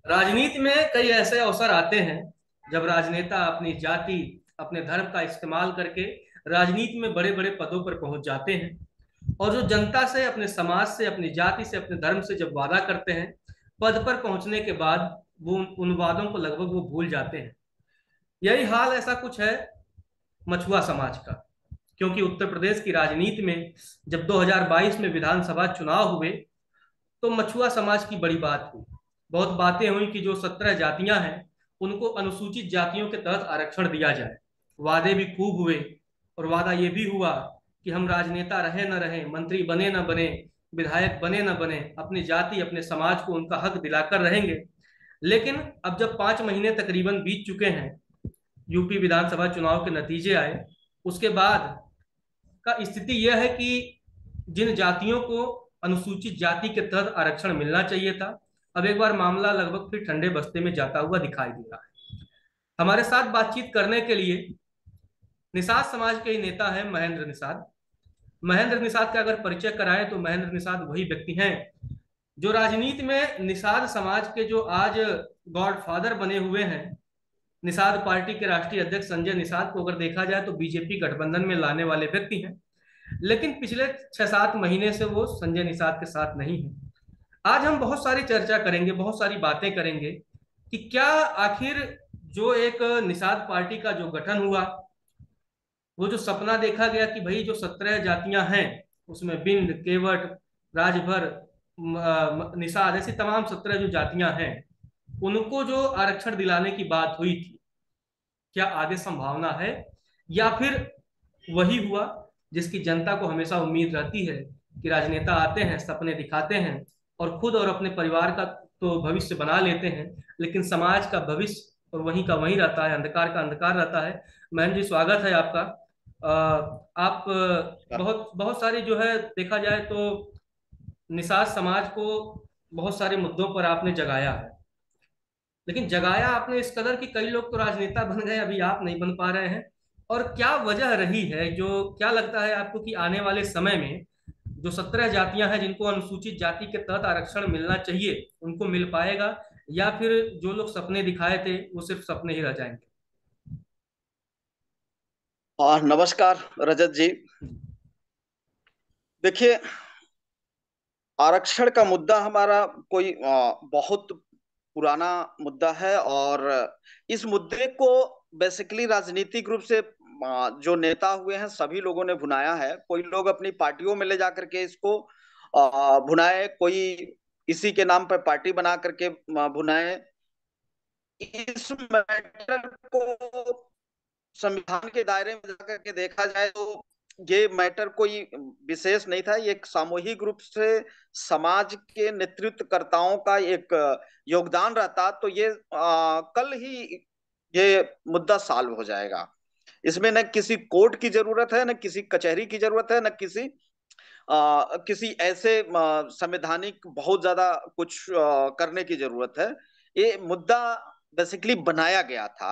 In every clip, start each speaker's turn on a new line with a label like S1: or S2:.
S1: राजनीति में कई ऐसे अवसर आते हैं जब राजनेता अपनी जाति, अपने धर्म का इस्तेमाल करके राजनीति में बड़े बड़े पदों पर पहुंच जाते हैं। और जो जनता से, अपने समाज से, अपनी जाति से, अपने धर्म से जब वादा करते हैं, पद पर पहुंचने के बाद वो उन वादों को लगभग वो भूल जाते हैं। यही हाल ऐसा कुछ है मछुआ समाज का। क्योंकि उत्तर प्रदेश की राजनीति में जब 2022 में विधानसभा चुनाव हुए तो मछुआ समाज की बड़ी बात हुई। बहुत बातें हुई कि जो 17 जातियां हैं उनको अनुसूचित जातियों के तहत आरक्षण दिया जाए। वादे भी खूब हुए। और वादा ये भी हुआ कि हम राजनेता रहे न रहे, मंत्री बने न बने, विधायक बने न बने, अपनी जाति, अपने समाज को उनका हक दिलाकर रहेंगे। लेकिन अब जब 5 महीने तकरीबन बीत चुके हैं, यूपी विधानसभा चुनाव के नतीजे आए, उसके बाद का स्थिति यह है कि जिन जातियों को अनुसूचित जाति के तहत आरक्षण मिलना चाहिए था, अब एक बार मामला लगभग फिर ठंडे बस्ते में जाता हुआ दिखाई दे रहा है। हमारे साथ बातचीत करने के लिए निषाद समाज के ही नेता है महेंद्र निषाद। महेंद्र निषाद का अगर परिचय कराएं तो महेंद्र निषाद वही व्यक्ति हैं जो राजनीति में निषाद समाज के जो आज गॉडफादर बने हुए हैं। निषाद पार्टी के राष्ट्रीय अध्यक्ष संजय निषाद को अगर देखा जाए तो बीजेपी गठबंधन में लाने वाले व्यक्ति हैं। लेकिन पिछले 6-7 महीने से वो संजय निषाद के साथ नहीं है। आज हम बहुत सारी चर्चा करेंगे, बहुत सारी बातें करेंगे कि क्या आखिर जो एक निषाद पार्टी का जो गठन हुआ, वो जो सपना देखा गया कि भाई जो 17 जातियां हैं उसमें बिंद, केवट, राजभर, निषाद, ऐसी तमाम 17 जो जातियां हैं उनको जो आरक्षण दिलाने की बात हुई थी, क्या आगे संभावना है या फिर वही हुआ जिसकी जनता को हमेशा उम्मीद रहती है कि राजनेता आते हैं, सपने दिखाते हैं और खुद और अपने परिवार का तो भविष्य बना लेते हैं, लेकिन समाज का भविष्य और वहीं का वहीं रहता है, अंधकार का अंधकार रहता है। महन जी, स्वागत है आपका। आप बहुत बहुत सारी जो है देखा जाए तो निषाद समाज को बहुत सारे मुद्दों पर आपने जगाया है। लेकिन जगाया आपने इस कदर कि कई लोग तो राजनेता बन गए, अभी आप नहीं बन पा रहे हैं। और क्या वजह रही है, जो क्या लगता है आपको कि आने वाले समय में जो 17 जातियां हैं जिनको अनुसूचित जाति के तहत आरक्षण मिलना चाहिए उनको मिल पाएगा, या फिर जो लोग सपने दिखाए थे वो सिर्फ सपने ही रह जाएंगे?
S2: हाँ, नमस्कार रजत जी। देखिए, आरक्षण का मुद्दा हमारा कोई बहुत पुराना मुद्दा है। और इस मुद्दे को बेसिकली राजनीतिक रूप से जो नेता हुए हैं सभी लोगों ने भुनाया है। कोई लोग अपनी पार्टियों में ले जा करके इसको भुनाए, कोई इसी के नाम पर पार्टी बना करके भुनाए। इस मैटर को संविधान के दायरे में जाकर के देखा जाए तो ये मैटर कोई विशेष नहीं था। ये एक सामूहिक रूप से समाज के नेतृत्वकर्ताओं का एक योगदान रहता तो ये कल ही ये मुद्दा सॉल्व हो जाएगा। इसमें न किसी कोर्ट की जरूरत है, न किसी कचहरी की जरूरत है, न किसी ऐसे संवैधानिक बहुत ज्यादा कुछ करने की जरूरत है। ये मुद्दा बेसिकली बनाया गया था।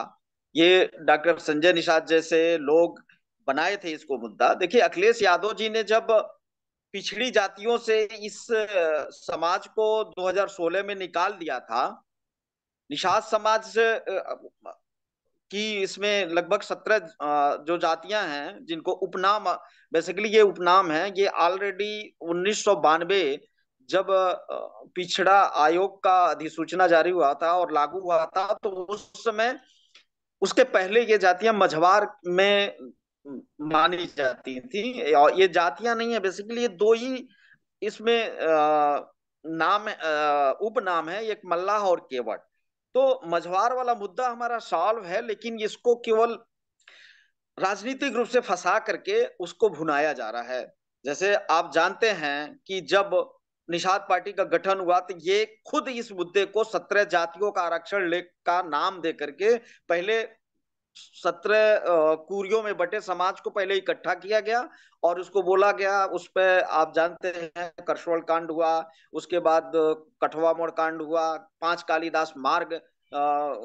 S2: ये डॉक्टर संजय निषाद जैसे लोग बनाए थे इसको मुद्दा। देखिए, अखिलेश यादव जी ने जब पिछड़ी जातियों से इस समाज को 2016 में निकाल दिया था, निषाद समाज से कि इसमें लगभग 17 जो जातियां हैं जिनको उपनाम, बेसिकली ये उपनाम है, ये ऑलरेडी 1992 जब पिछड़ा आयोग का अधिसूचना जारी हुआ था और लागू हुआ था तो उस समय उसके पहले ये जातियां मझवार में मानी जाती थी। और ये जातियां नहीं है, बेसिकली ये दो ही इसमें नाम, उपनाम है, एक मल्लाह और केवट। तो मझवार वाला मुद्दा हमारा सॉल्व है, लेकिन इसको केवल राजनीतिक रूप से फंसा करके उसको भुनाया जा रहा है। जैसे आप जानते हैं कि जब निषाद पार्टी का गठन हुआ तो ये खुद इस मुद्दे को 17 जातियों का आरक्षण ले का नाम दे करके पहले 17 कुरियों में बटे समाज को पहले इकट्ठा किया गया और उसको बोला गया। उस पर आप जानते हैं करसोल कांड हुआ, उसके बाद कठवा मोड़ कांड हुआ, पांच कालीदास मार्ग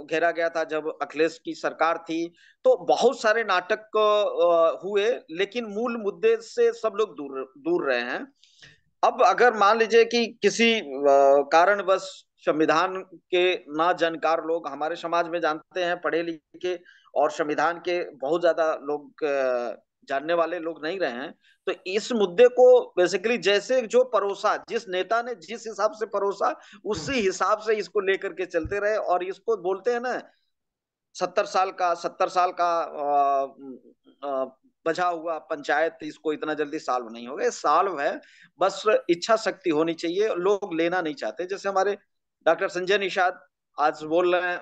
S2: घेरा गया था जब अखिलेश की सरकार थी। तो बहुत सारे नाटक हुए, लेकिन मूल मुद्दे से सब लोग दूर दूर रहे हैं। अब अगर मान लीजिए कि किसी कारणवश संविधान के ना जानकार लोग हमारे समाज में जानते हैं, पढ़े लिखे और संविधान के बहुत ज्यादा लोग जानने वाले लोग नहीं रहे हैं। तो इस मुद्दे को बेसिकली जैसे जो परोसा, जिस नेता ने जिस हिसाब से परोसा, उसी हिसाब से इसको लेकर के चलते रहे। और इसको बोलते हैं ना, 70 साल का बचा हुआ पंचायत, इसको इतना जल्दी सॉल्व नहीं होगा। सॉल्व है, बस इच्छा शक्ति होनी चाहिए, लोग लेना नहीं चाहते। जैसे हमारे डॉक्टर संजय निषाद आज बोल रहे हैं,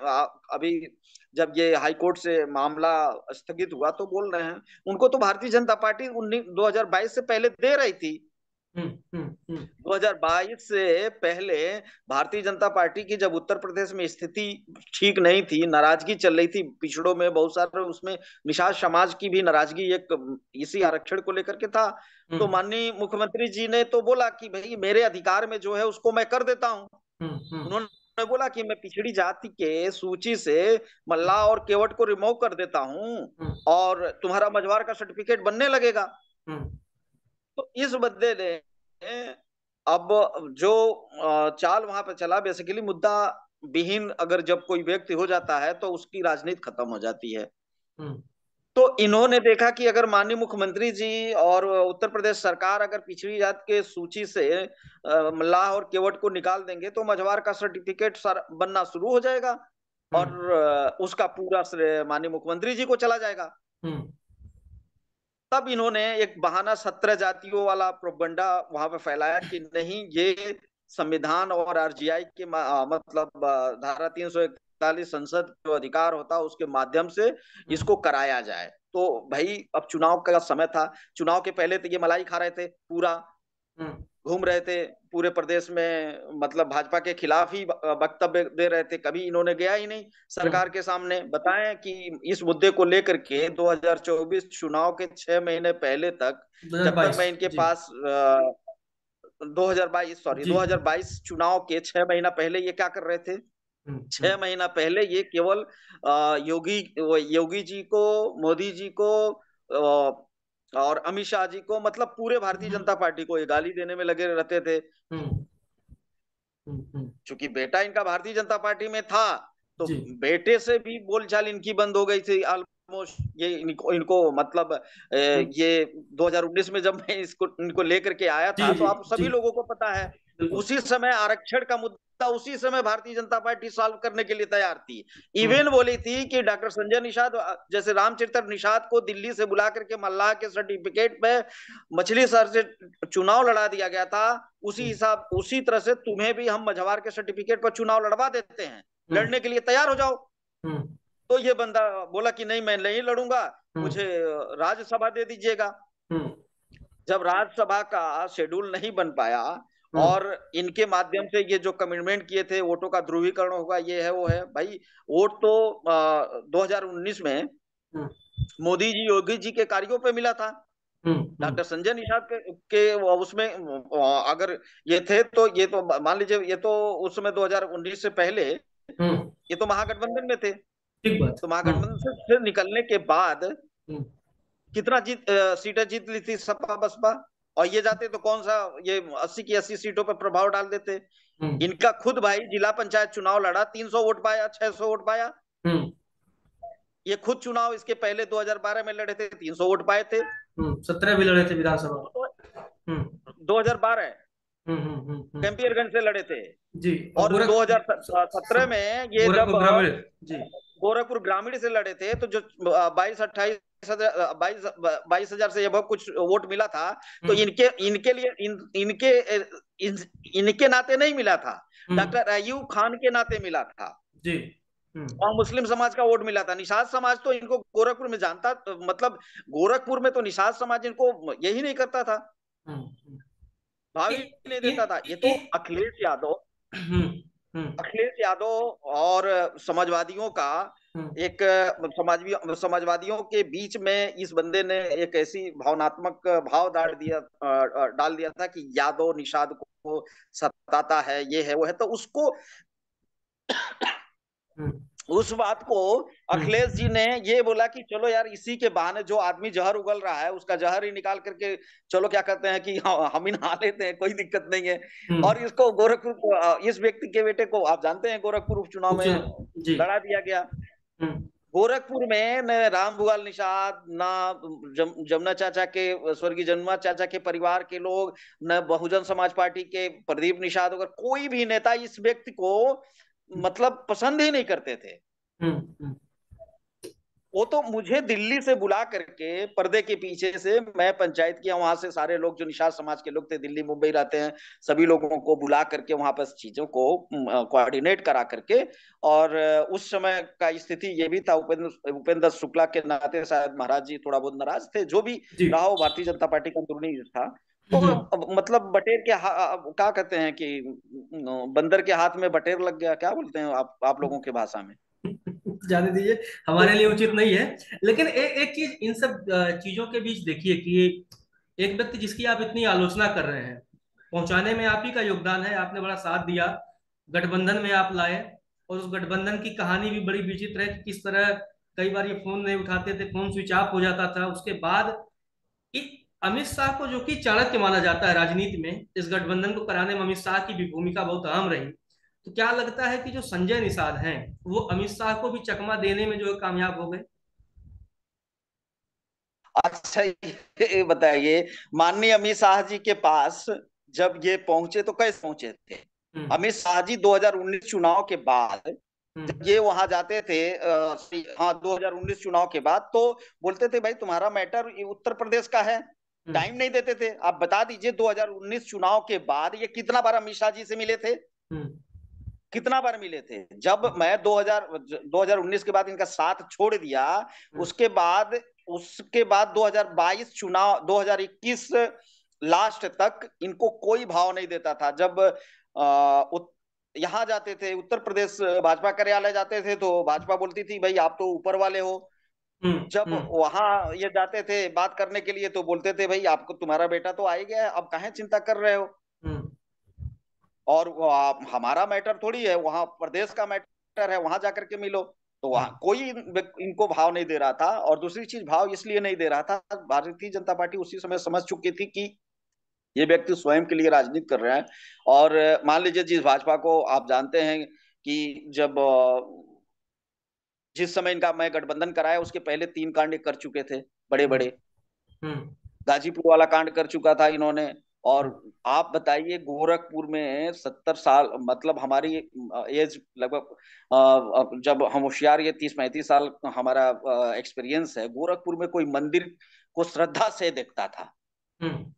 S2: अभी जब ये हाईकोर्ट से मामला स्थगित हुआ तो बोल रहे हैं उनको तो भारतीय जनता पार्टी 2022 से पहले दे रही थी। 2022 से पहले भारतीय जनता पार्टी की जब उत्तर प्रदेश में स्थिति ठीक नहीं थी, नाराजगी चल रही थी पिछड़ों में बहुत सारे, उसमें निषाद समाज की भी नाराजगी एक इसी आरक्षण को लेकर के था। तो माननीय मुख्यमंत्री जी ने तो बोला कि भाई मेरे अधिकार में जो है उसको मैं कर देता हूँ। उन्होंने बोला कि मैं पिछड़ी जाति के सूची से मल्लाह और केवट को रिमूव कर देता हूँ और तुम्हारा मझवार का सर्टिफिकेट बनने लगेगा। तो इस बदले ने अब जो चाल वहां पर चला, बेसिकली मुद्दा विहीन अगर जब कोई व्यक्ति हो जाता है तो उसकी राजनीति खत्म हो जाती है। तो इन्होंने देखा कि अगर माननीय मुख्यमंत्री जी और उत्तर प्रदेश सरकार अगर पिछड़ी जात के सूची से मल्लाह और केवट को निकाल देंगे तो मझवार का सर्टिफिकेट बनना शुरू हो जाएगा और उसका पूरा श्रेय माननीय मुख्यमंत्री जी को चला जाएगा। तब इन्होंने एक बहाना 17 जातियों वाला प्रोपगंडा वहां पे फैलाया कि नहीं, ये संविधान और आरजीआई के मतलब धारा 341 संसद जो अधिकार होता है उसके माध्यम से इसको कराया जाए। तो भाई अब चुनाव का समय था, चुनाव के पहले तो ये मलाई खा रहे थे, पूरा घूम रहे थे पूरे प्रदेश में, मतलब भाजपा के खिलाफ ही वक्तव्य दे रहे थे। कभी इन्होंने गया ही नहीं सरकार के सामने बताएं कि इस मुद्दे को लेकर के 2024 चुनाव के 6 महीने पहले तक, जब तक मैं इनके पास 2022 चुनाव के 6 महीना पहले ये क्या कर रहे थे? 6 महीना पहले ये केवल योगी जी को, मोदी जी को और अमित शाह जी को, मतलब पूरे भारतीय जनता पार्टी को ये गाली देने में लगे रहते थे। चूंकि बेटा इनका भारतीय जनता पार्टी में था तो बेटे से भी बोलचाल इनकी बंद हो गई थी ऑलमोस्ट। ये इनको मतलब ये 2019 में जब मैं इनको लेकर के आया था तो आप सभी लोगों को पता है उसी समय आरक्षण का मुद्दा उसी समय भारतीय जनता पार्टी सॉल्व करने के लिए तैयार थी। इवन बोली थी कि डॉक्टर संजय निषाद जैसे रामचरित्र निषाद को दिल्ली से बुला करके मल्लाह के सर्टिफिकेट पे मछली शहर से चुनाव लड़ा दिया गया था, उसी तरह से तुम्हें भी हम मझवार के सर्टिफिकेट पर चुनाव लड़वा देते हैं, लड़ने के लिए तैयार हो जाओ। तो ये बंदा बोला कि नहीं मैं नहीं लड़ूंगा, मुझे राज्यसभा दे दीजिएगा। जब राज्यसभा का शेड्यूल नहीं बन पाया और इनके माध्यम से ये जो कमिटमेंट किए थे वोटों का ध्रुवीकरण होगा, ये है वो है, भाई वोट तो 2019 में मोदी जी योगी जी के कार्यों पे मिला था। डॉक्टर संजय निषाद के उसमें अगर ये थे तो ये तो मान लीजिए ये तो उस समय 2019 से पहले ये तो महागठबंधन में थे। तो महागठबंधन से निकलने के बाद कितना सीटें जीत ली थी सपा बसपा, और ये जाते तो कौन सा ये 80 की 80 सीटों पर प्रभाव डाल देते। इनका खुद भाई जिला पंचायत चुनाव लड़ा, 300 वोट पाया, 600 वोट पाया। ये खुद चुनाव इसके पहले 2012 में लड़े थे, 300 वोट पाए थे।
S1: 17 भी लड़े थे विधानसभा
S2: 2012 कैंपियरगंज से लड़े थे
S1: जी।
S2: और 2017 में ये जब गोरखपुर ग्रामीण से लड़े थे तो जो 22,000 से अब कुछ वोट मिला था, तो इनके लिए इनके नाते नहीं मिला था, डॉक्टर अयूब खान के नाते मिला था
S1: जी।
S2: और मुस्लिम समाज का वोट मिला था। निषाद समाज तो इनको गोरखपुर में जानता, मतलब गोरखपुर में तो निषाद समाज इनको यही नहीं करता था, भाव ही नहीं देता था। ये तो अखिलेश यादव और समाजवादियों का एक समाजवादियों के बीच में इस बंदे ने एक ऐसी भावनात्मक भाव डाल दिया था कि यादव निषाद को सताता है, ये है वो है, तो उस बात को अखिलेश जी ने ये बोला कि चलो यार, इसी के बहाने जो आदमी जहर उगल रहा है उसका जहर ही निकाल करके चलो, क्या कहते हैं कि हम ही नहा लेते हैं, कोई दिक्कत नहीं है।
S1: हम्म।
S2: और इसको गोरखपुर इस व्यक्ति के बेटे को आप जानते हैं, गोरखपुर उपचुनाव में
S1: उपचुनाव जी।
S2: लड़ा दिया गया।
S1: हम्म।
S2: गोरखपुर में न राम भुआल निषाद, न जमुना चाचा के, स्वर्गीय जमुना चाचा के परिवार के लोग, न बहुजन समाज पार्टी के प्रदीप निषाद, अगर कोई भी नेता इस व्यक्ति को मतलब पसंद ही नहीं करते थे।
S1: हम्म। हम्म।
S2: वो तो मुझे दिल्ली से बुला करके पर्दे के पीछे से, मैं पंचायत किया वहां से, सारे लोग जो निषाद समाज के लोग थे, दिल्ली मुंबई रहते हैं, सभी लोगों को बुला करके वहां पर चीजों को कोऑर्डिनेट करा करके। और उस समय का स्थिति ये भी था, उपेंद्र उपेंद्र शुक्ला के नाते शायद महाराज जी थोड़ा बहुत नाराज थे, जो भी
S1: जी।
S2: रहा हो, भारतीय जनता पार्टी का अंदरूनी था।
S1: हम्म।
S2: तो मतलब बटेर के क्या कहते हैं कि बंदर के हाथ में बटेर लग गया, क्या बोलते हैं आप लोगों की भाषा में?
S1: जाने दीजिए, हमारे लिए उचित नहीं है। लेकिन एक चीज इन सब चीजों के बीच देखिए कि एक व्यक्ति जिसकी आप इतनी आलोचना कर रहे हैं, पहुंचाने में आप ही का योगदान है, आपने बड़ा साथ दिया, गठबंधन में आप लाए। और उस गठबंधन की कहानी भी बड़ी विचित्र है कि किस तरह कई बार ये फोन नहीं उठाते थे, फोन स्विच ऑफ हो जाता था। उसके बाद अमित शाह को, जो कि चाणक्य माना जाता है राजनीति में, इस गठबंधन को कराने में अमित शाह की भी भूमिका बहुत अहम रही। तो क्या लगता है कि जो संजय निषाद हैं वो अमित शाह को भी चकमा देने में जो है कामयाब हो गए?
S2: अच्छा, ये बताइए, माननीय अमित शाह जी के पास जब ये पहुंचे तो कैसे पहुंचे थे?
S1: हम्म।
S2: अमित शाह जी 2019 चुनाव के बाद, जब
S1: हम्म।
S2: ये वहां जाते थे, हाँ 2019 चुनाव के बाद, तो बोलते थे भाई तुम्हारा मैटर ये उत्तर प्रदेश का है,
S1: हम्म।
S2: टाइम नहीं देते थे। आप बता दीजिए 2019 चुनाव के बाद ये कितना बार अमित शाह जी से मिले थे?
S1: हम्म।
S2: कितना बार मिले थे? जब मैं 2019 के बाद इनका साथ छोड़ दिया,
S1: हम्म।
S2: उसके बाद उसके बाद 2022 चुनाव, 2021 लास्ट तक इनको कोई भाव नहीं देता था। जब यहाँ जाते थे, उत्तर प्रदेश भाजपा कार्यालय जाते थे, तो भाजपा बोलती थी भाई आप तो ऊपर वाले हो।
S1: हम्म।
S2: जब
S1: हम्म।
S2: वहां ये जाते थे बात करने के लिए, तो बोलते थे भाई आपको, तुम्हारा बेटा तो आ ही गया है, अब काहे चिंता कर रहे हो?
S1: हम्म।
S2: और वो हमारा मैटर थोड़ी है, वहां प्रदेश का मैटर है, वहां जाकर के मिलो। तो वहां
S1: हम्म।
S2: कोई इनको भाव नहीं दे रहा था। और दूसरी चीज, भाव इसलिए नहीं दे रहा था, भारतीय जनता पार्टी उसी समय समझ चुकी थी कि ये व्यक्ति स्वयं के लिए राजनीति कर रहे हैं। और मान लीजिए, जिस भाजपा को आप जानते हैं कि जब जिस समय इनका मैं गठबंधन कराया, उसके पहले 3 कांड कर चुके थे, बड़े
S1: हम्म।
S2: बड़े।
S1: हम्म।
S2: गाजीपुर वाला कांड कर चुका था इन्होंने। और
S1: हम्म।
S2: आप बताइए, गोरखपुर में 70 साल, मतलब हमारी एज लगभग, जब हम होशियार, ये 30-35 साल हमारा एक्सपीरियंस है, गोरखपुर में कोई मंदिर को श्रद्धा से देखता था?
S1: हम्म।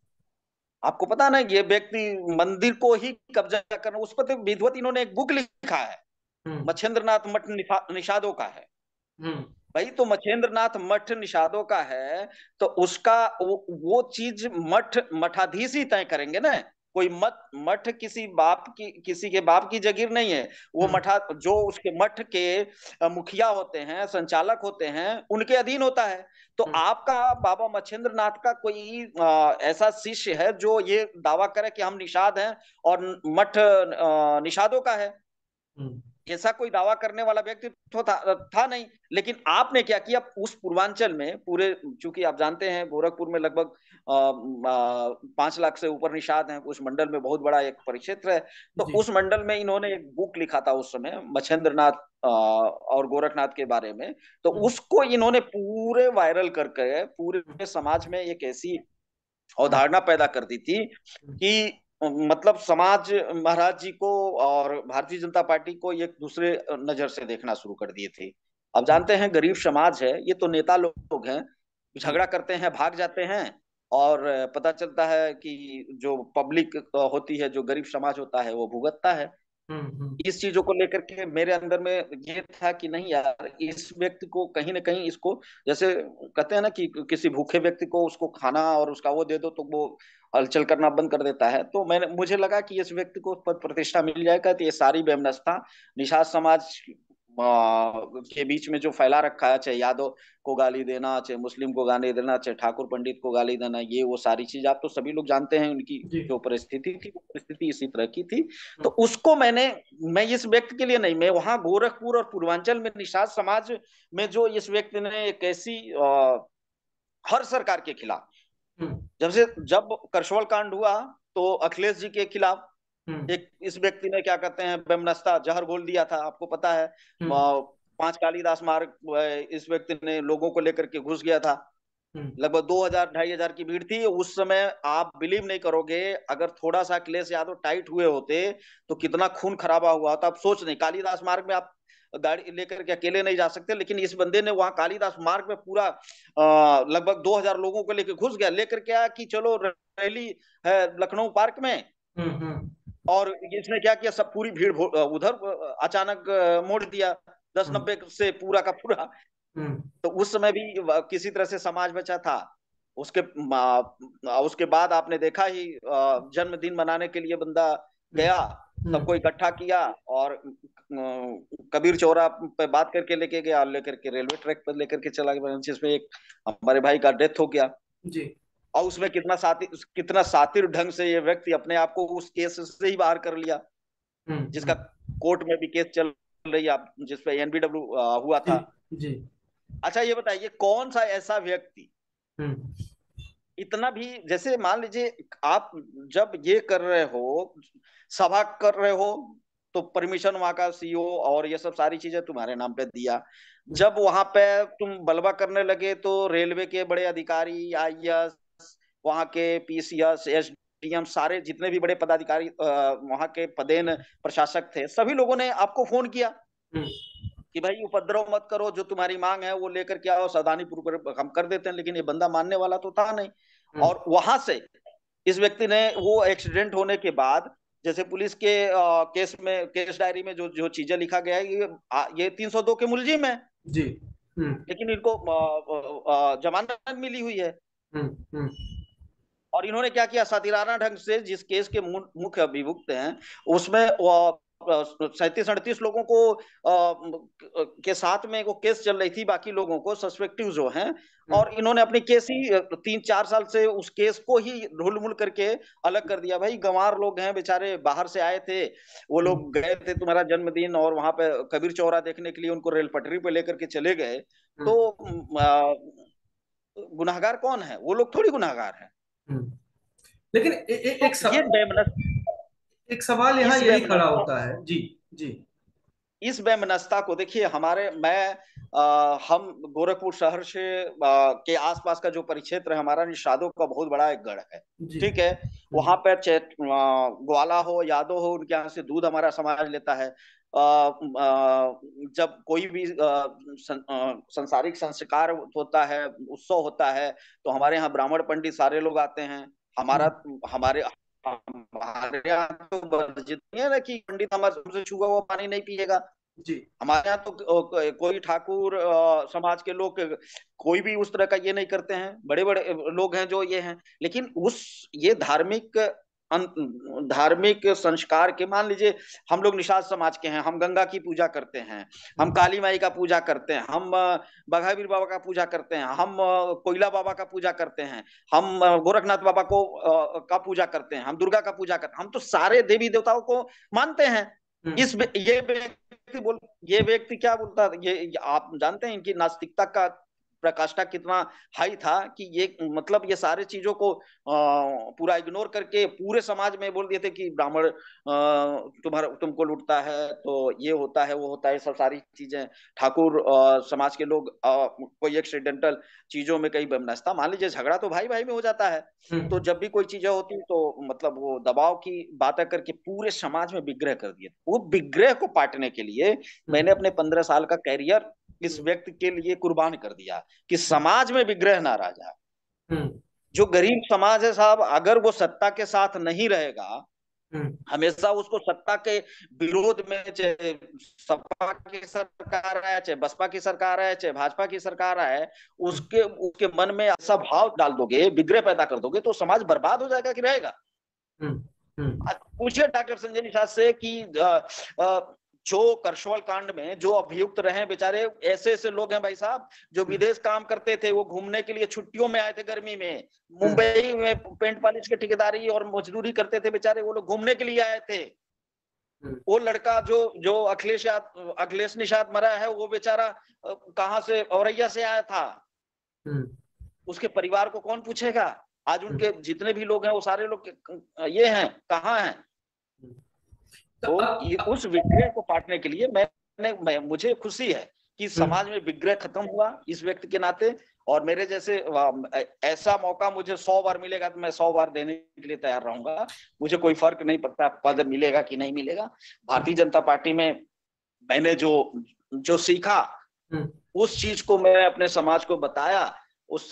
S2: आपको पता ना, ये व्यक्ति मंदिर को ही कब्जा करना, उस पर तो विधिवत इन्होंने एक बुक लिखा है,
S1: हम्म।
S2: मच्छेंद्रनाथ मठ निषादों का है।
S1: हम्म।
S2: भाई तो मच्छेंद्रनाथ मठ निषादों का है, तो उसका वो चीज मठाधीश ही तय करेंगे ना। कोई मठ किसी के बाप की जागीर नहीं है। वो
S1: हम्म।
S2: जो उसके मठ के मुखिया होते हैं, संचालक होते हैं, उनके अधीन होता है। तो
S1: हम्म।
S2: आपका बाबा मच्छेंद्रनाथ का कोई ऐसा शिष्य है जो ये दावा करे कि हम निषाद हैं, और मठ निषादों का है?
S1: हम्म।
S2: ऐसा कोई दावा करने वाला व्यक्ति तो था नहीं। लेकिन आपने क्या किया, उस पूर्वांचल में पूरे, चूंकि आप जानते हैं गोरखपुर में लगभग 5 लाख से ऊपर निषाद हैं, उस मंडल में बहुत बड़ा एक परिक्षेत्र है। तो
S1: जी।
S2: उस मंडल में इन्होंने एक बुक लिखा था उस समय, मच्छेंद्रनाथ और गोरखनाथ के बारे में। तो
S1: हम्म।
S2: उसको इन्होंने पूरे वायरल करके
S1: हम्म।
S2: पूरे समाज में एक ऐसी
S1: हम्म।
S2: अवधारणा पैदा कर दी थी कि मतलब समाज महाराज जी को और भारतीय जनता पार्टी को एक दूसरे नजर से देखना शुरू कर दिए थे। अब
S1: हम्म।
S2: जानते हैं, गरीब समाज है, ये तो नेता लोग हैं,
S1: जी।
S2: झगड़ा करते हैं, भाग जाते हैं। और पता चलता है कि जो पब्लिक होती है, जो गरीब समाज होता है, वो भुगतता है।
S1: हम्म। हम्म।
S2: इस चीजों को लेकर के मेरे अंदर में ये था कि नहीं यार, इस व्यक्ति को कहीं ना कहीं, इसको जैसे कहते हैं ना कि किसी भूखे व्यक्ति को उसको खाना और उसका वो दे दो तो वो हलचल करना बंद कर देता है। तो मुझे लगा कि इस व्यक्ति को पद प्रतिष्ठा मिल जाएगा, तो ये सारी वैमनस्यता निषाद समाज के बीच में जो फैला रखा है, चाहे यादव को गाली देना, चाहे मुस्लिम को गाली देना, चाहे ठाकुर पंडित को गाली देना, ये वो सारी चीज आप तो सभी लोग जानते हैं, उनकी
S1: जी।
S2: जो परिस्थिति थी वो परिस्थिति इसी तरह की थी। तो उसको मैं इस व्यक्ति के लिए नहीं, मैं वहां गोरखपुर और पूर्वांचल में निषाद समाज में जो इस व्यक्ति ने एक ऐसी हर सरकार के खिलाफ, जब करसोल कांड हुआ तो अखिलेश जी के खिलाफ एक इस व्यक्ति ने क्या कहते हैं बेमनस्ता जहर घोल दिया था, आपको पता है। 5 कालीदास मार्ग इस व्यक्ति ने लोगों को लेकर के घुस गया था। लगभग 2,000-2,500 की भीड़ थी उस समय। आप बिलीव नहीं करोगे, अगर थोड़ा सा अखिलेश यादव टाइट हुए होते तो कितना खून खराबा हुआ होता। आप सोच नहीं, कालीदास मार्ग में आप गाड़ी लेकर के अकेले नहीं जा सकते, लेकिन इस बंदे ने वहां कालीदास मार्ग में पूरा लगभग 2,000 लोगों को लेकर घुस गया, लेकर के आया कि चलो रैली है लखनऊ पार्क में। और इसने क्या किया, सब पूरी भीड़ उधर अचानक मोड़ दिया, 10-90 से पूरा का पूरा। तो उस समय भी किसी तरह से समाज बचा था। उसके बाद आपने देखा ही, जन्मदिन मनाने के लिए बंदा गया, सबको इकट्ठा किया और कबीर चौरा पे बात करके लेके गया, लेकर के रेलवे ट्रैक पर लेकर के चला गया, जिसमें एक हमारे भाई का डेथ हो गया
S1: जी।
S2: और उसमें कितना सातिर ढंग से ये व्यक्ति अपने आप को उस केस से ही बाहर कर लिया, जिसका कोर्ट में भी केस चल रही है, जिसपे एनबीडब्ल्यू हुआ था।
S1: जी।
S2: अच्छा ये बताइए, कौन सा ऐसा व्यक्ति इतना भी, जैसे मान लीजिए आप जब ये कर रहे हो, सभा कर रहे हो, तो परमिशन वहां का सीईओ और ये सब सारी चीजें तुम्हारे नाम पे दिया। जब वहां पे तुम बलवा करने लगे तो रेलवे के बड़े अधिकारी, आईएएस, वहां के पीसीएस, एसडीएम, सारे जितने भी बड़े पदाधिकारी वहां के पदेन प्रशासक थे, सभी लोगों ने आपको फोन किया कि भाई उपद्रव मत करो, जो तुम्हारी मांग है वो लेकर के आओ, सावधानी पूर्वक हम कर देते हैं। लेकिन ये बंदा मानने वाला तो था नहीं। और वहां से इस व्यक्ति ने, वो एक्सीडेंट होने के बाद, जैसे पुलिस के केस डायरी में जो जो चीजें लिखा गया है, ये 302 के मुलजिम है
S1: जी।
S2: लेकिन इनको जमानत मिली हुई है। और इन्होंने क्या किया, सातिराना ढंग से जिस केस के मुख्य अभियुक्त हैं उसमें 37-38 लोगों को के साथ में वो केस चल रही थी, बाकी लोगों को सस्पेक्टिव जो हैं, और इन्होंने अपनी केस ही 3-4 साल से उस केस को ही ढुलमुल करके अलग कर दिया। भाई गंवार लोग हैं बेचारे, बाहर से आए थे, वो लोग गए थे तुम्हारा जन्मदिन और वहां पे कबीर चौरा देखने के लिए, उनको रेल पटरी पे लेकर के चले गए। तो गुनाहगार कौन है? वो लोग थोड़ी गुनाहगार हैं।
S1: लेकिन
S2: तो
S1: एक सवाल यहाँ
S2: इस
S1: यही खड़ा
S2: बेमनस्ता
S1: होता है। जी। जी।
S2: इस बेमनस्ता को देखिए, हम गोरखपुर शहर से के आसपास का जो परिक्षेत्र है हमारा, निषादों का बहुत बड़ा एक गढ़ है। ठीक है, वहां पर ग्वाला हो, यादव हो, उनके यहाँ से दूध हमारा समाज लेता है। जब कोई भी संसारिक संस्कार होता है, उत्सव होता है, तो हमारे यहाँ ब्राह्मण पंडित सारे लोग आते हैं। हमारे हमारे यहाँ तो वर्जित नहीं है ना कि पंडित हमारे से छुआ हुआ पानी नहीं पिएगा।
S1: जी।
S2: हमारे यहाँ तो कोई ठाकुर समाज के लोग कोई भी उस तरह का ये नहीं करते हैं। बड़े बड़े लोग हैं जो ये हैं, लेकिन ये धार्मिक संस्कार के, मान लीजिए हम लोग निषाद समाज के हैं, हम गंगा की पूजा करते हैं, हम काली माई का पूजा करते हैं, हम बघावीर बाबा का पूजा करते हैं, हम कोयला बाबा का पूजा करते हैं, हम गोरखनाथ बाबा को का पूजा करते हैं, हम दुर्गा का पूजा करते हैं, हम तो सारे देवी देवताओं को मानते हैं। ये व्यक्ति क्या बोलता, ये आप जानते हैं इनकी नास्तिकता का प्रकाष्ठा कितना हाई था कि ये, मतलब ये सारे चीजों को पूरा इग्नोर करके पूरे समाज में बोल दिए थे कि ब्राह्मण तुमको लूटता है, तो ये होता है वो होता है, सब सारी चीजें। ठाकुर समाज के लोग कोई एक्सीडेंटल चीजों में कहीं बेमनस्ता, मान लीजिए झगड़ा तो भाई भाई में हो जाता है, तो जब भी कोई चीजें होती तो मतलब वो दबाव की बातें करके पूरे समाज में विग्रह कर दिए। वो विग्रह को पाटने के लिए मैंने अपने 15 साल का कैरियर इस व्यक्ति के लिए कुर्बान कर दिया कि समाज में विग्रह ना रह जाए। जो गरीब समाज है साहब, अगर वो सत्ता के साथ नहीं रहेगा, हमेशा उसको सत्ता के विरोध में, चाहे सपा की सरकार है, चाहे बसपा की सरकार है, चाहे भाजपा की सरकार है, उसके मन में ऐसा भाव डाल दोगे, विग्रह पैदा कर दोगे, तो समाज बर्बाद हो जाएगा कि रहेगा। पूछिए डॉक्टर संजय निषाद से कि जो करसोल कांड में जो अभियुक्त रहे बेचारे, ऐसे ऐसे लोग हैं भाई साहब जो विदेश काम करते थे, वो घूमने के लिए छुट्टियों में आए थे गर्मी में, मुंबई में पेंट पॉलिश की ठेकेदारी और मजदूरी करते थे बेचारे, वो लोग घूमने के लिए आए थे। वो लड़का जो जो अखिलेश निषाद मरा है, वो बेचारा कहाँ से, औरैया से आया था। उसके परिवार को कौन पूछेगा? आज उनके जितने भी लोग हैं वो सारे लोग ये हैं, कहाँ हैं? तो उस विग्रह को पाटने के लिए मुझे खुशी है कि समाज में विग्रह खत्म हुआ इस व्यक्ति के नाते। और मेरे जैसे ऐसा मौका मुझे 100 बार मिलेगा तो मैं 100 बार देने के लिए तैयार रहूंगा। मुझे कोई फर्क नहीं पड़ता पद मिलेगा कि नहीं मिलेगा। भारतीय जनता पार्टी में मैंने जो जो सीखा, उस चीज को मैं अपने समाज को बताया। उस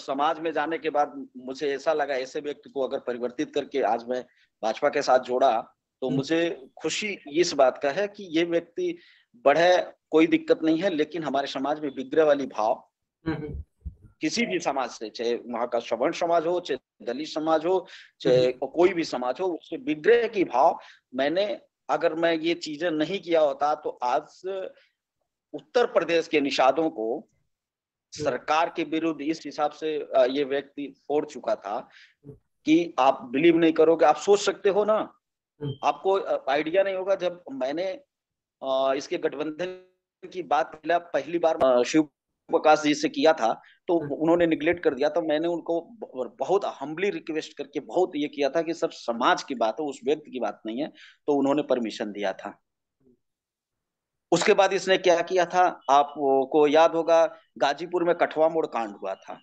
S2: समाज में जाने के बाद मुझे ऐसा लगा, ऐसे व्यक्ति को अगर परिवर्तित करके आज मैं भाजपा के साथ जोड़ा, तो मुझे खुशी इस बात का है कि ये व्यक्ति बढ़े, कोई दिक्कत नहीं है, लेकिन हमारे समाज में विग्रह वाली भाव किसी भी समाज से, चाहे वहां का सवर्ण समाज हो, चाहे दलित समाज हो, चाहे कोई भी समाज हो, उससे विग्रह की भाव, अगर मैं ये चीजें नहीं किया होता तो आज उत्तर प्रदेश के निषादों को सरकार के विरुद्ध इस हिसाब से ये व्यक्ति फोड़ चुका था कि आप बिलीव नहीं करोगे। आप सोच सकते हो ना, आपको आइडिया नहीं होगा। जब मैंने इसके गठबंधन की बात पहली बार शिव प्रकाश जी से किया था, तो उन्होंने निगलेक्ट कर दिया। तो मैंने उनको बहुत हम्बली रिक्वेस्ट करके बहुत ये किया था कि सब समाज की बात है, उस व्यक्ति की बात नहीं है। तो उन्होंने परमिशन दिया था। उसके बाद इसने क्या किया था, आपको याद होगा, गाजीपुर में कठवा मोड़ कांड हुआ था।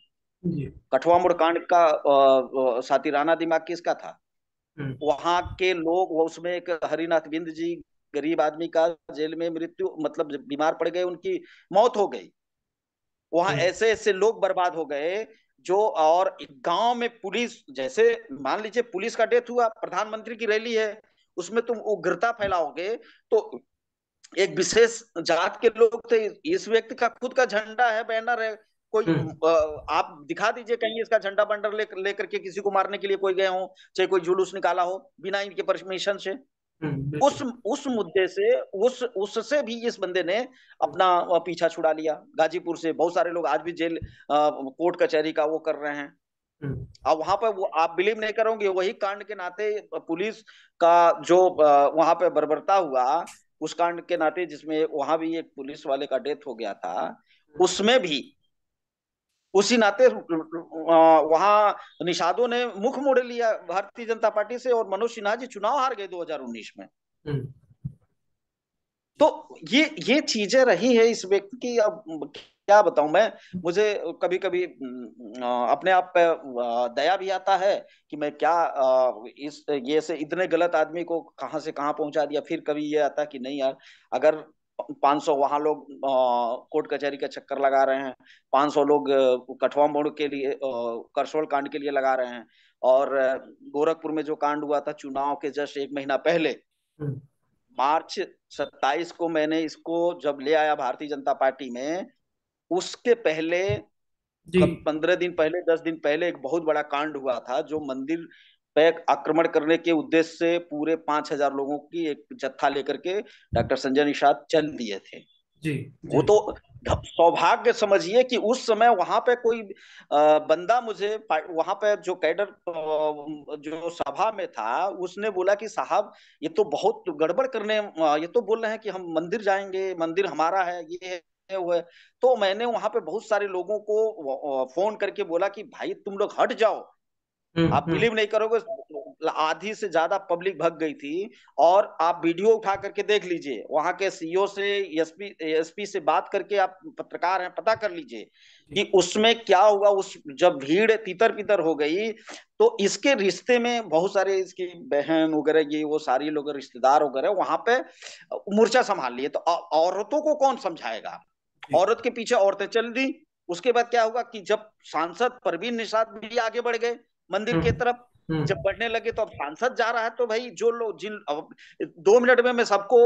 S2: कठवा मोड़ कांड का सातिराना दिमाग किसका था? वहां के लोग, उसमें एक हरिनाथ बिंद जी, गरीब आदमी का जेल में मृत्यु, मतलब बीमार पड़ गए, उनकी मौत हो गई। वहां ऐसे ऐसे लोग बर्बाद हो गए जो, और गांव में पुलिस, जैसे मान लीजिए पुलिस का डेथ हुआ, प्रधानमंत्री की रैली है, उसमें तुम उग्रता फैलाओगे तो एक विशेष जात के लोग थे। इस व्यक्ति का खुद का झंडा है, बैनर है, कोई आप दिखा दीजिए कहीं इसका झंडा बंडर लेकर के किसी को मारने के लिए कोई गए हो, चाहे कोई जुलूस निकाला हो बिना इनके परमिशन से। उस मुद्दे से, उससे भी इस बंदे ने अपना पीछा छुड़ा लिया। गाजीपुर से बहुत सारे लोग आज भी जेल, कोर्ट कचहरी का वो कर रहे हैं। अब वहां पर वो आप बिलीव नहीं करोगे, वही कांड के नाते पुलिस का जो वहां पे बर्बरता हुआ, उस कांड के नाते जिसमें वहां भी एक पुलिस वाले का डेथ हो गया था, उसमें भी उसी नाते वहां निषादों ने मुख मोड़ लिया भारतीय जनता पार्टी से, और मनोज सिन्हा जी चुनाव हार गए 2019 में। तो ये चीजें रही है इस व्यक्ति की। अब क्या बताऊं मैं, मुझे कभी कभी अपने आप पे दया भी आता है कि मैं क्या इस ये से इतने गलत आदमी को कहां से कहां पहुंचा दिया। फिर कभी ये आता कि नहीं यार, अगर 500 वहां लोग कोर्ट कचहरी का चक्कर लगा रहे हैं, 500 लोग कठवा मोड़ के लिए, करसोल कांड के लिए लगा रहे हैं, और गोरखपुर में जो कांड हुआ था चुनाव के जस्ट 1 महीना पहले, मार्च 27 को मैंने इसको जब ले आया भारतीय जनता पार्टी में, उसके पहले 15 दिन पहले, 10 दिन पहले एक बहुत बड़ा कांड हुआ था, जो मंदिर पे आक्रमण करने के उद्देश्य से पूरे 5,000 लोगों की एक जत्था लेकर के डॉक्टर संजय निषाद चल दिए थे। जी, वो तो सौभाग्य समझिए कि उस समय वहां पे कोई बंदा, मुझे वहां पे जो कैडर जो सभा में था, उसने बोला कि साहब ये तो बहुत गड़बड़ करने, ये तो बोल रहे हैं कि हम मंदिर जाएंगे, मंदिर हमारा है, ये है वो है। तो मैंने वहां पे बहुत सारे लोगों को फोन करके बोला कि भाई तुम लोग हट जाओ। आप बिलीव नहीं करोगे, आधी से ज्यादा पब्लिक भग गई थी। और आप वीडियो उठा करके देख लीजिए, वहां के सीईओ से, एसपी से बात करके, आप पत्रकार हैं पता कर लीजिए कि उसमें क्या हुआ। उस जब भीड़ तितर बितर हो गई, तो इसके रिश्ते में बहुत सारे, इसकी बहन वगैरह, ये वो सारी लोग रिश्तेदार वगैरह वहां पे मोर्चा संभाल लिए। तो औरतों को कौन समझाएगा? औरत के पीछे औरतें चल दी। उसके बाद क्या हुआ कि जब सांसद परवीन निषाद भी आगे बढ़ गए मंदिर की तरफ, जब बढ़ने लगे, तो अब सांसद जा रहा है, तो भाई जो लोग, जिन 2 मिनट में मैं सबको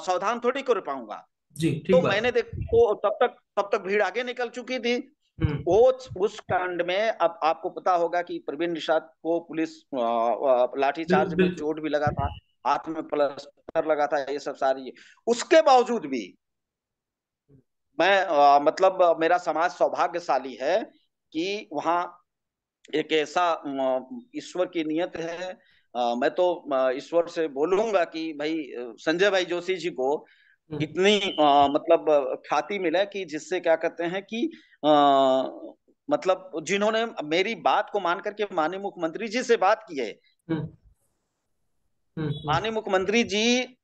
S2: सावधान थोड़ी कर पाऊंगा। जी, तो मैंने तो तब तक भीड़ आगे निकल चुकी थी। वो उस कांड में, अब आपको पता होगा कि परवीन निषाद को पुलिस लाठीचार्ज में चोट भी लगा था। हाथ में प्लास्टर लगा था, ये सब सारी। उसके बावजूद भी मैं मतलब मेरा समाज सौभाग्यशाली है कि वहाँ एक ऐसा ईश्वर की नियत है। मैं तो ईश्वर से बोलूंगा कि भाई संजय भाई जोशी जी को
S1: हम्म,
S2: इतनी मतलब ख्याति मिले कि जिससे क्या कहते हैं कि मतलब जिन्होंने मेरी बात को मान करके माननीय मुख्यमंत्री जी से बात की है।
S1: हम्म,
S2: माननीय मुख्यमंत्री जी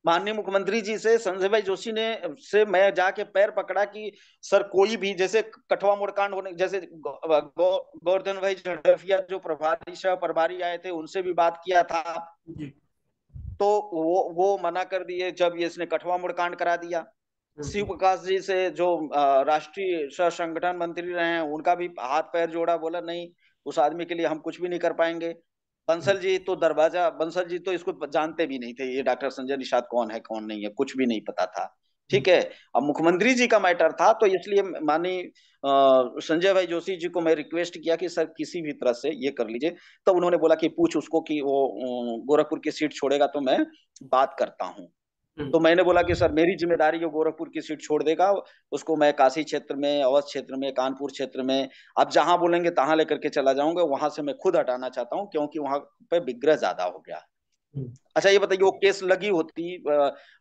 S2: माननीय मुख्यमंत्री जी से संजय भाई जोशी ने से मैं जाके पैर पकड़ा कि सर कोई भी जैसे कठवा मोड़ कांड होने, जैसे गोवर्धन भाई झड़फिया जो प्रभारी सह प्रभारी आए थे उनसे भी बात किया था,
S1: जी,
S2: तो वो मना कर दिए जब ये इसने कठवा मोड़ कांड करा दिया। शिव
S1: हम्म,
S2: प्रकाश जी से जो राष्ट्रीय सह संगठन मंत्री रहे हैं उनका भी हाथ पैर जोड़ा, बोला नहीं उस आदमी के लिए हम कुछ भी नहीं कर पाएंगे। बंसल जी तो इसको जानते भी नहीं थे, ये डॉक्टर संजय निषाद कौन है कौन नहीं है कुछ भी नहीं पता था।
S1: हम्म,
S2: ठीक है। अब मुख्यमंत्री जी का मैटर था तो इसलिए माननीय संजय भाई जोशी जी को मैं रिक्वेस्ट किया कि सर किसी भी तरह से ये कर लीजिए। तो उन्होंने बोला कि पूछ उसको कि वो गोरखपुर की सीट छोड़ेगा तो मैं बात करता हूँ।
S1: हम्म,
S2: तो मैंने बोला कि सर मेरी जिम्मेदारी जो गोरखपुर की सीट छोड़ देगा उसको मैं काशी क्षेत्र में, अवध क्षेत्र में, कानपुर क्षेत्र में, आप जहां बोलेंगे तहां लेकर के चला जाऊंगा। वहां से मैं खुद हटाना चाहता हूं क्योंकि वहां पे विग्रह ज्यादा हो गया।
S1: हम्म,
S2: अच्छा ये बताइए, वो केस लगी होती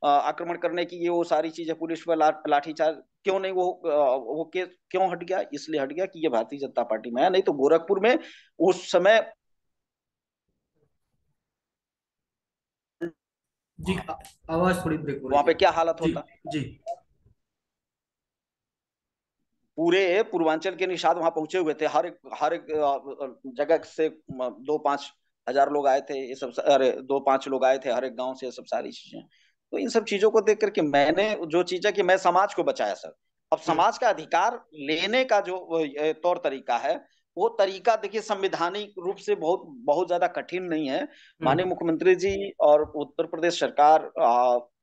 S2: आक्रमण करने की, ये वो सारी चीजें पुलिस पर लाठीचार्ज, क्यों नहीं वो केस क्यों हट गया? इसलिए हट गया कि ये भारतीय जनता पार्टी में है। नहीं तो गोरखपुर में उस समय
S1: जी, आवाज थोड़ी ब्रेक हो रही
S2: वहां
S1: थी।
S2: पे क्या हालत
S1: जी,
S2: होता?
S1: जी,
S2: पूरे पूर्वांचल के निषाद वहां पहुंचे हुए थे, हर एक जगह से 2-5 हजार लोग आए थे, ये सब, अरे 2-5 लोग आए थे हर एक गांव से, ये सब सारी चीजें। तो इन सब चीजों को देख करके मैंने जो चीज है कि मैं समाज को बचाया सर। अब
S1: हम्म,
S2: समाज का अधिकार लेने का जो तौर तरीका है, वो तरीका देखिए संवैधानिक रूप से बहुत बहुत ज्यादा कठिन नहीं है। माननीय
S1: हम्म,
S2: मुख्यमंत्री जी और उत्तर प्रदेश सरकार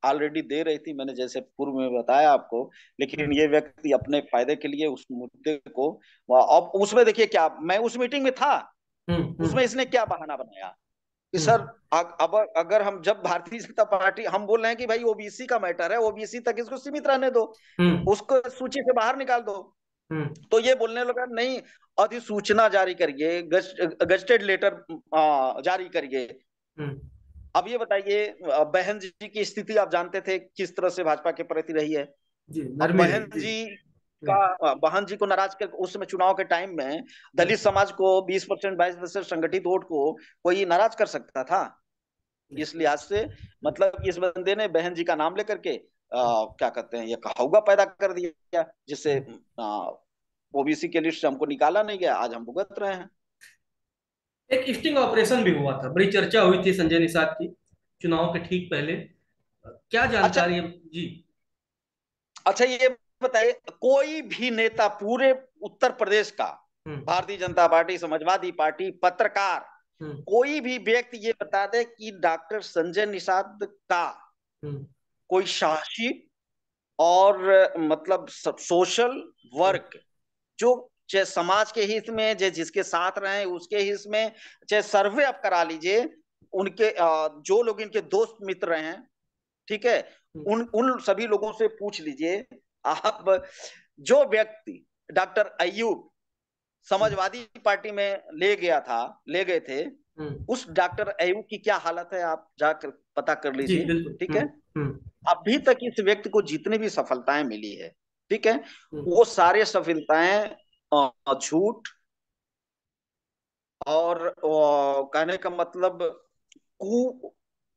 S2: ऑलरेडी दे रही थी, मैंने जैसे पूर्व में बताया आपको। लेकिन
S1: हम्म,
S2: ये व्यक्ति अपने फायदे के लिए उस मुद्दे को, अब उसमें देखिए क्या, मैं उस मीटिंग में था,
S1: हम्म,
S2: उसमें इसने क्या बहाना बनाया कि सर
S1: हम्म,
S2: अब अगर हम, जब भारतीय जनता पार्टी हम बोल रहे हैं कि भाई ओबीसी का मैटर है, ओबीसी तक इसको सीमित रहने दो,
S1: हम्म,
S2: उसको सूची से बाहर निकाल दो।
S1: हम्म,
S2: तो ये बोलने लगा नहीं, अधिसूचना जारी करिए, गजटेड लेटर जारी करिए।
S1: हम्म,
S2: अब ये बताइए, बहन जी की स्थिति आप जानते थे किस तरह से भाजपा के प्रति रही है।
S1: जी,
S2: अब
S1: नरमी रही,
S2: बहन
S1: जी,
S2: जी का,
S1: हम्म,
S2: बहन जी को नाराज कर उस समय चुनाव के टाइम में
S1: हम्म,
S2: दलित समाज को 20% 22% संगठित वोट को कोई नाराज कर सकता था? इस
S1: नहीं,
S2: लिहाज से मतलब इस बंदे ने बहन जी का नाम लेकर के क्या कहते हैं, ये कहाऊगा पैदा कर दिया, जिससे
S1: हम्म।
S2: ओबीसी के लिस्ट से हमको निकाला नहीं गया, आज हम भुगत रहे हैं।
S1: एक स्टिंग ऑपरेशन भी हुआ था, बड़ी चर्चा हुई थी संजय निषाद की चुनाव के ठीक पहले। क्या
S2: अच्छा,
S1: जानकारी है? जी,
S2: अच्छा ये बताइए, कोई भी नेता पूरे उत्तर प्रदेश का,
S1: हम्म,
S2: भारतीय जनता पार्टी, समाजवादी पार्टी, पत्रकार,
S1: हम्म,
S2: कोई भी व्यक्ति ये बता दे कि डॉक्टर संजय निषाद का
S1: हम्म,
S2: कोई साहसी और मतलब सोशल
S1: हम्म,
S2: वर्क, जो चाहे समाज के हित में, चाहे जिसके साथ रहे उसके हित में, चाहे सर्वे आप करा लीजिए, उनके जो लोग इनके दोस्त मित्र हैं, ठीक है,
S1: हम्म,
S2: उन उन सभी लोगों से पूछ लीजिए आप। जो व्यक्ति डॉक्टर अयूब
S1: हम्म,
S2: समाजवादी पार्टी में ले गए थे,
S1: हम्म,
S2: उस डॉक्टर अयूब की क्या हालत है आप जाकर पता कर
S1: जी,
S2: लीजिए।
S1: बिल्कुल,
S2: ठीक है।
S1: हम्म,
S2: अभी तक इस व्यक्ति को जितनी भी सफलताएं मिली है, ठीक है,
S1: हम्म,
S2: वो सारे सफलताएं झूठ और कहने का मतलब कु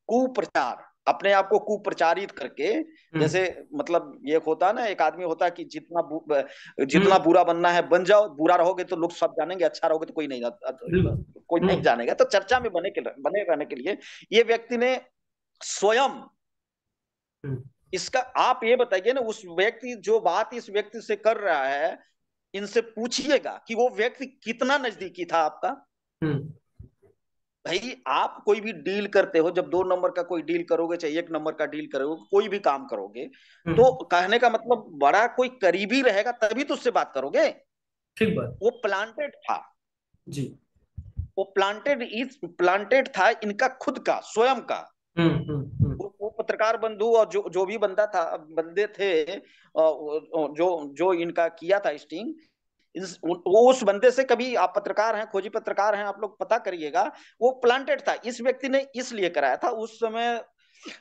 S2: कुप्रचार, अपने आप को कुप्रचारित करके,
S1: हम्म,
S2: जैसे मतलब ये होता है ना, एक आदमी होता है कि जितना
S1: हम्म,
S2: बुरा बनना है बन जाओ, बुरा रहोगे तो लोग सब जानेंगे, अच्छा रहोगे तो
S1: बिल्कुल,
S2: कोई नहीं जानेगा, तो चर्चा में बने रहने के लिए ये व्यक्ति ने स्वयं
S1: हम्म,
S2: इसका, आप ये बताइए ना, उस व्यक्ति जो बात इस व्यक्ति से कर रहा है, इनसे पूछिएगा कि वो व्यक्ति कितना नजदीकी था आपका।
S1: हम्म,
S2: भाई आप कोई भी डील करते हो, जब 2 नंबर का कोई डील करोगे चाहे 1 नंबर का डील करोगे, कोई भी काम करोगे, तो
S1: हम्म,
S2: कहने का मतलब बड़ा कोई करीबी रहेगा तभी तो उससे बात करोगे।
S1: ठीक बात,
S2: वो प्लांटेड था,
S1: जी,
S2: वो प्लांटेड था इनका खुद का स्वयं का।
S1: हम्म।
S2: वो पत्रकार बंधु और जो जो भी बंदा था, बंदे थे, जो जो इनका किया था स्टिंग, वो उस बंदे से कभी, आप पत्रकार हैं, खोजी पत्रकार हैं, आप लोग पता करिएगा, वो प्लांटेड था। इस व्यक्ति ने इसलिए कराया था, उस समय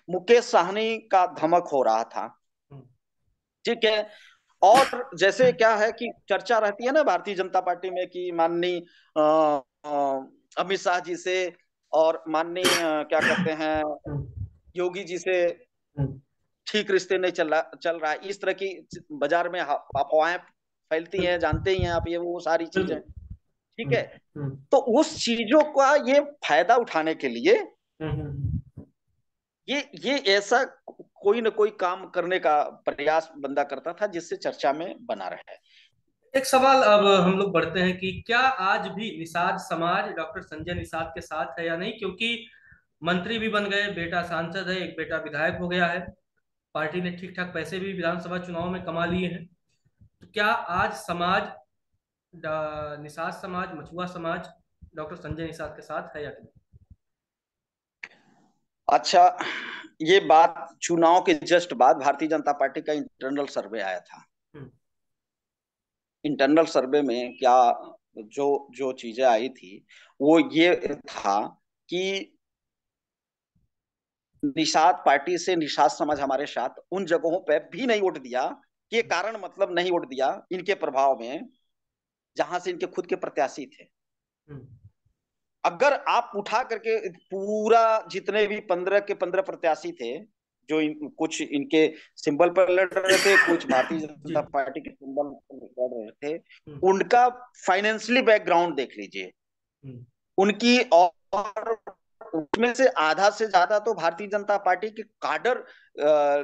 S2: मुकेश साहनी का धमक हो रहा था।
S1: हम्म।
S2: ठीक है। और जैसे क्या है कि चर्चा रहती है ना भारतीय जनता पार्टी में कि माननीय अमित शाह जी से और माननीय क्या कहते हैं योगी जी से
S1: हम्म।
S2: ठीक रिश्ते नहीं चल रहा है, इस तरह की बाजार में अफवाहें फैलती हैं, जानते ही हैं आप, ये वो सारी चीजें।
S1: बिल्कुल।
S2: ठीक है।
S1: हम्म। हम्म।
S2: तो उस चीजों का ये फायदा उठाने के लिए
S1: हम्म।
S2: ये ऐसा कोई ना कोई काम करने का प्रयास बंदा करता था जिससे चर्चा में बना रहे।
S1: एक सवाल अब हम लोग बढ़ते हैं कि क्या आज भी निषाद समाज डॉक्टर संजय निषाद के साथ है या नहीं, क्योंकि मंत्री भी बन गए, बेटा सांसद है, एक बेटा विधायक हो गया है, पार्टी ने ठीक ठाक पैसे भी विधानसभा चुनाव में कमा लिए हैं। तो क्या आज समाज, निषाद समाज, मछुआ समाज डॉक्टर संजय निषाद के साथ है या नहीं?
S2: अच्छा, ये बात चुनाव के जस्ट बाद भारतीय जनता पार्टी का इंटरनल सर्वे आया था।
S1: हम्म।
S2: इंटरनल सर्वे में क्या जो जो चीजें आई थी वो ये था कि निषाद पार्टी से निषाद समाज हमारे साथ उन जगहों पे भी नहीं वोट दिया, के कारण मतलब नहीं वोट दिया इनके प्रभाव में, जहां से इनके खुद के प्रत्याशी थे।
S1: हम्म।
S2: अगर आप उठा करके पूरा जितने भी 15 के 15 प्रत्याशी थे, जो कुछ इनके सिंबल पर लड़ रहे थे, कुछ भारतीय
S1: जी।
S2: जनता पार्टी के सिंबल पर लड़ रहे थे,
S1: हम्म।
S2: उनका फाइनेंशियली बैकग्राउंड देख लीजिए
S1: हम्म।
S2: उनकी। और उसमें से आधा से ज्यादा तो भारतीय जनता पार्टी के काडर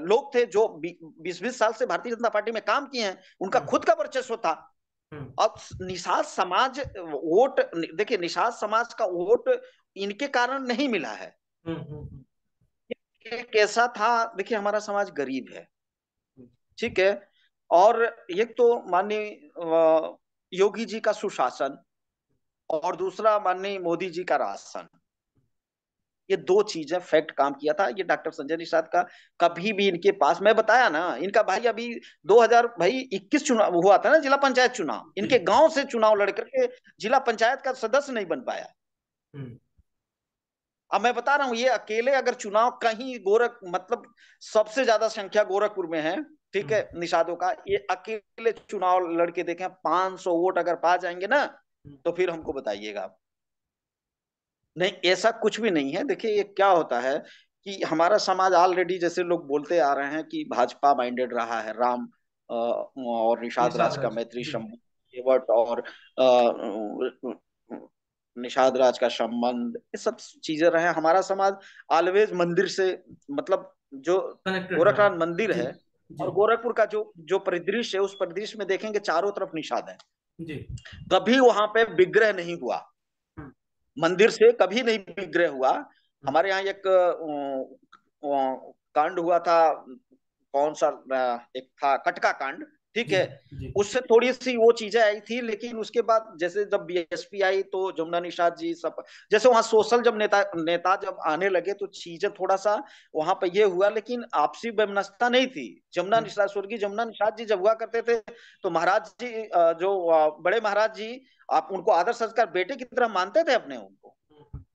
S2: लोग थे जो 20-20 साल से भारतीय जनता पार्टी में काम किए हैं, उनका
S1: हम्म।
S2: खुद का वर्चस्व था।
S1: हम्म।
S2: अब निषाद समाज वोट, देखिए निषाद समाज का वोट इनके कारण नहीं मिला है।
S1: हम्म। हम्म।
S2: एक ऐसा था, देखिए हमारा समाज गरीब है,
S1: हम्म।
S2: ठीक है, और एक तो माननीय योगी जी का सुशासन, और दूसरा माननीय मोदी जी का राशन, ये दो चीजें फैक्ट काम किया था। ये डॉक्टर संजय निषाद का कभी भी इनके पास, मैं बताया ना, इनका भाई अभी 2021 चुनाव हुआ था ना, जिला पंचायत चुनाव,
S1: जी।
S2: इनके गांव से चुनाव लड़ करके जिला पंचायत का सदस्य नहीं बन पाया।
S1: हम्म।
S2: अब मैं बता रहा हूं, ये अकेले अगर चुनाव कहीं गोरख मतलब सबसे ज्यादा संख्या गोरखपुर में है, ठीक
S1: हम्म।
S2: है, निषादों का, ये अकेले चुनाव लड़के देखें 500 वोट अगर पा जाएंगे ना,
S1: हम्म।
S2: तो फिर हमको बताइएगा। नहीं, ऐसा कुछ भी नहीं है। देखिए ये क्या होता है कि हमारा समाज ऑलरेडी, जैसे लोग बोलते आ रहे हैं कि भाजपा माइंडेड रहा है, राम और निषाद
S1: निषाद
S2: राज का
S1: राज।
S2: मैत्री
S1: जी।
S2: संबंध, केवट और निषाद राज का संबंध, ये सब चीजें रहे। हमारा समाज ऑलवेज मंदिर से, मतलब जो
S1: कनेक्टेड रहा।
S2: गोरखनाथ मंदिर
S1: जी।
S2: है
S1: जी।
S2: और गोरखपुर का जो जो परिदृश्य है, उस परिदृश्य में देखेंगे चारों तरफ निषाद है।
S1: जी।
S2: कभी वहां पे विग्रह नहीं हुआ,
S1: हम्म।
S2: मंदिर से कभी नहीं विग्रह हुआ।
S1: हम्म।
S2: हमारे यहाँ एक कांड हुआ था, कौन सा, एक था कटका कांड, ठीक
S1: जी।
S2: है,
S1: जी।
S2: उससे थोड़ी सी वो चीजें आई थी, लेकिन उसके बाद जैसे जब बीएसपी आई तो जमुना निषाद जी सब, जैसे वहां सोशल जब नेता नेता जब आने लगे तो चीजें थोड़ा सा वहां पर ये हुआ, लेकिन आपसी वैमनस्यता नहीं थी। जमुना
S1: हम्म।
S2: निषाद, स्वर्गीय जमुना निषाद जी जब हुआ करते थे तो महाराज जी, जो बड़े महाराज जी, आप उनको आदर संस्कार बेटे की तरह मानते थे अपने उनको।
S1: जी।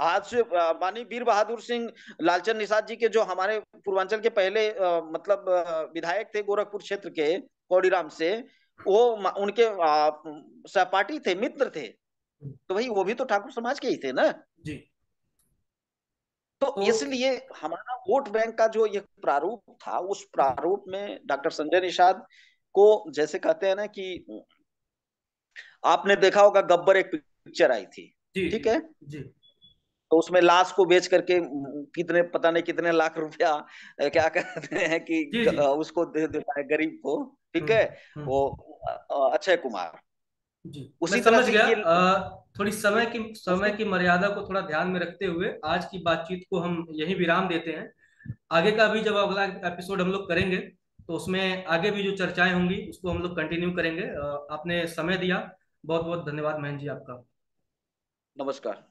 S2: आज से माननीय वीर बहादुर सिंह, लालचंद निषाद जी के जो हमारे पूर्वांचल के पहले मतलब विधायक थे गोरखपुर क्षेत्र के कौड़ीराम से, वो उनके सहपाठी थे, मित्र थे।
S1: हम्म।
S2: तो भाई वो भी तो ठाकुर समाज के ही थे ना।
S1: जी।
S2: तो
S1: तो
S2: इसलिए हमारा वोट बैंक का जो ये प्रारूप था, उस
S1: जी।
S2: प्रारूप में डॉक्टर संजय निषाद को, जैसे कहते हैं ना कि आपने देखा होगा गब्बर एक पिक्चर आई थी,
S1: जी।
S2: ठीक
S1: जी।
S2: है,
S1: जी।
S2: तो उसमें लाश को बेच करके कितने पता नहीं कितने लाख रुपया क्या कहते हैं कि
S1: जी। जी।
S2: उसको दे देता है गरीब को, ठीक है,
S1: हम्म।
S2: वो
S1: हम्म।
S2: अक्षय कुमार।
S1: जी। मैं
S2: उसी तरह
S1: समझ
S2: से
S1: गया।
S2: ये
S1: थोड़ी समय
S2: उसी
S1: की मर्यादा को थोड़ा ध्यान में रखते हुए आज की बातचीत को हम यही विराम देते हैं। आगे का भी जब अगला एपिसोड हम लोग करेंगे तो उसमें आगे भी जो चर्चाएं होंगी उसको हम लोग कंटिन्यू करेंगे। आपने समय दिया, बहुत बहुत धन्यवाद महेंद्र जी आपका।
S2: नमस्कार।